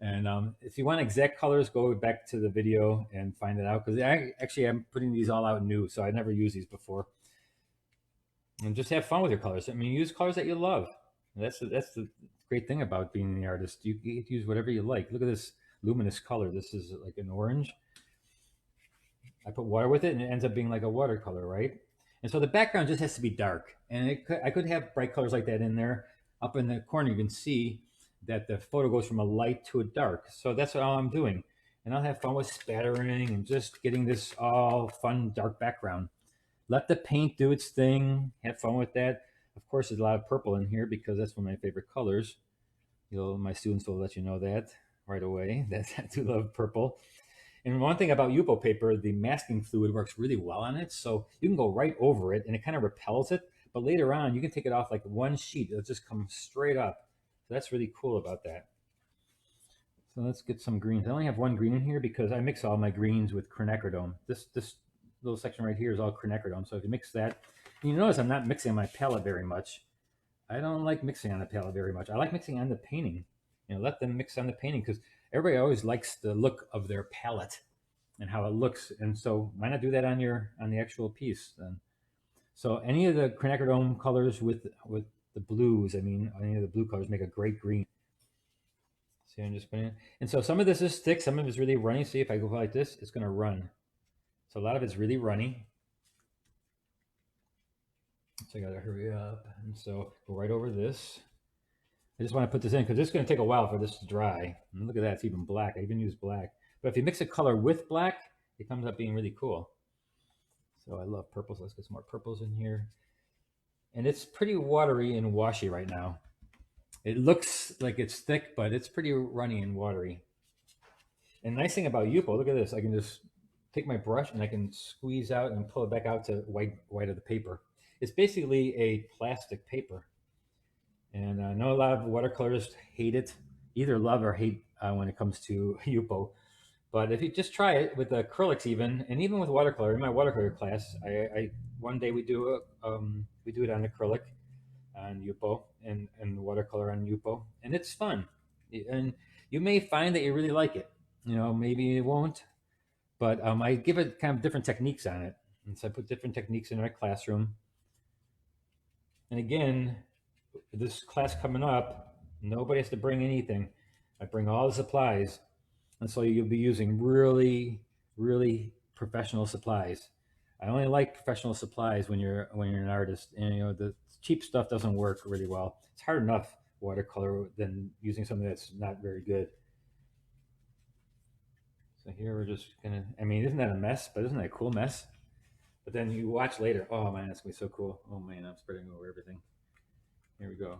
And if you want exact colors, go back to the video and find it out, because I'm putting these all out new, so I never used these before. And just have fun with your colors. I mean, use colors that you love. That's the great thing about being the artist. You get to use whatever you like. Look at this luminous color. This is like an orange. I put water with it, and it ends up being like a watercolor, right? And so the background just has to be dark. And I could have bright colors like that in there. Up in the corner, you can see that the photo goes from a light to a dark. So that's all I'm doing. And I'll have fun with spattering and just getting this all fun, dark background. Let the paint do its thing. Have fun with that. Of course, there's a lot of purple in here because that's one of my favorite colors. My students will let you know that right away. That I do love purple. And one thing about Yupo paper, the masking fluid works really well on it. So you can go right over it and it kind of repels it. But later on, you can take it off like one sheet. It'll just come straight up. So that's really cool about that. So let's get some greens. I only have one green in here because I mix all my greens with quinacridone. This little section right here is all quinacridone. So if you mix that, you notice I'm not mixing on my palette very much. I don't like mixing on the palette very much. I like mixing on the painting. Let them mix on the painting, because everybody always likes the look of their palette and how it looks. And so why not do that on the actual piece then? So any of the quinacridone colors with the blues, I mean, any of the blue colors make a great green. See, I'm just putting it. And so some of this is thick, some of it's really runny. See, if I go like this, it's going to run. So a lot of it's really runny. So I got to hurry up. And so go right over this. I just want to put this in because it's going to take a while for this to dry. And look at that, it's even black. I even use black. But if you mix a color with black, it comes up being really cool. So I love purples. Let's get some more purples in here. And it's pretty watery and washy right now. It looks like it's thick, but it's pretty runny and watery. And the nice thing about Yupo, look at this. I can just take my brush and I can squeeze out and pull it back out to white of the paper. It's basically a plastic paper. And I know a lot of watercolorists hate it, either love or hate when it comes to Yupo. But if you just try it with acrylics, even with watercolor, in my watercolor class, I one day we do it on acrylic on Yupo and watercolor on Yupo, and it's fun. And you may find that you really like it. Maybe you won't, but I give it kind of different techniques on it, and so I put different techniques in my classroom. And again, this class coming up, nobody has to bring anything. I bring all the supplies. And so you'll be using really, really professional supplies. I only like professional supplies when you're an artist. And the cheap stuff doesn't work really well. It's hard enough watercolor than using something that's not very good. So here we're just gonna, I mean, isn't that a mess? But isn't that a cool mess? But then you watch later, oh man, that's gonna be so cool. Oh man, I'm spreading over everything. Here we go.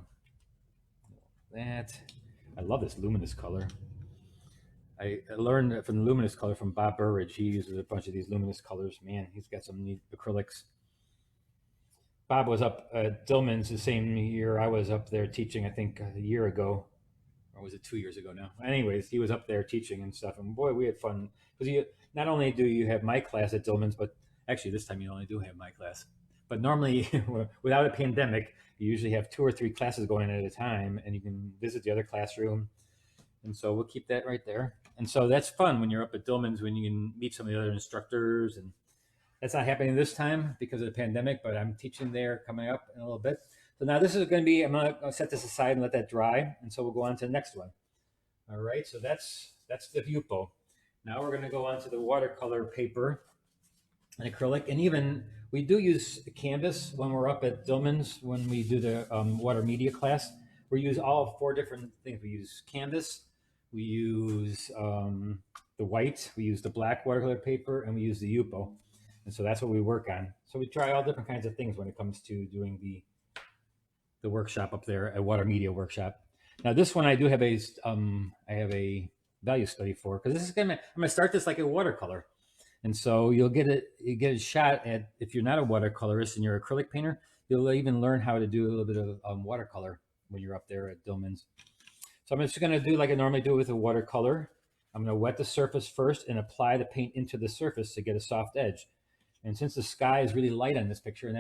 That, I love this luminous color. I learned from the luminous color from Bob Burridge. He uses a bunch of these luminous colors. Man, he's got some neat acrylics. Bob was up at Dillman's the same year I was up there teaching, I think a year ago. Or was it 2 years ago now? Anyways, he was up there teaching and stuff. And boy, we had fun. Because not only do you have my class at Dillman's, but actually this time you only do have my class. But normally, without a pandemic, you usually have 2 or 3 classes going at a time, and you can visit the other classroom. And so we'll keep that right there. And so that's fun when you're up at Dillman's, when you can meet some of the other instructors. And that's not happening this time because of the pandemic, but I'm teaching there coming up in a little bit. So now this is going to be, I'm going to set this aside and let that dry. And so we'll go on to the next one. All right, so that's the Yupo. Now we're going to go on to the watercolor paper and acrylic. And even we do use canvas when we're up at Dillman's, when we do the water media class. We use all 4 different things. We use canvas, we use the white, we use the black watercolor paper, and we use the Yupo. And so that's what we work on. So we try all different kinds of things when it comes to doing the workshop up there at Water Media Workshop. Now this one I do have I have a value study for, because this is I'm gonna start this like a watercolor. And so you get a shot at, if you're not a watercolorist and you're an acrylic painter, you'll even learn how to do a little bit of watercolor when you're up there at Dillman's. So I'm just going to do like I normally do with a watercolor. I'm going to wet the surface first and apply the paint into the surface to get a soft edge. And since the sky is really light on this picture, and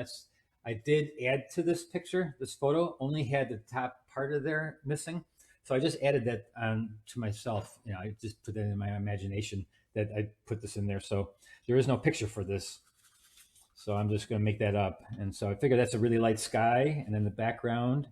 I did add to this picture, this photo only had the top part of there missing. So I just added that on to myself. You know, I just put that in my imagination that I put this in there. So there is no picture for this. So I'm just going to make that up. And so I figure that's a really light sky, and then the background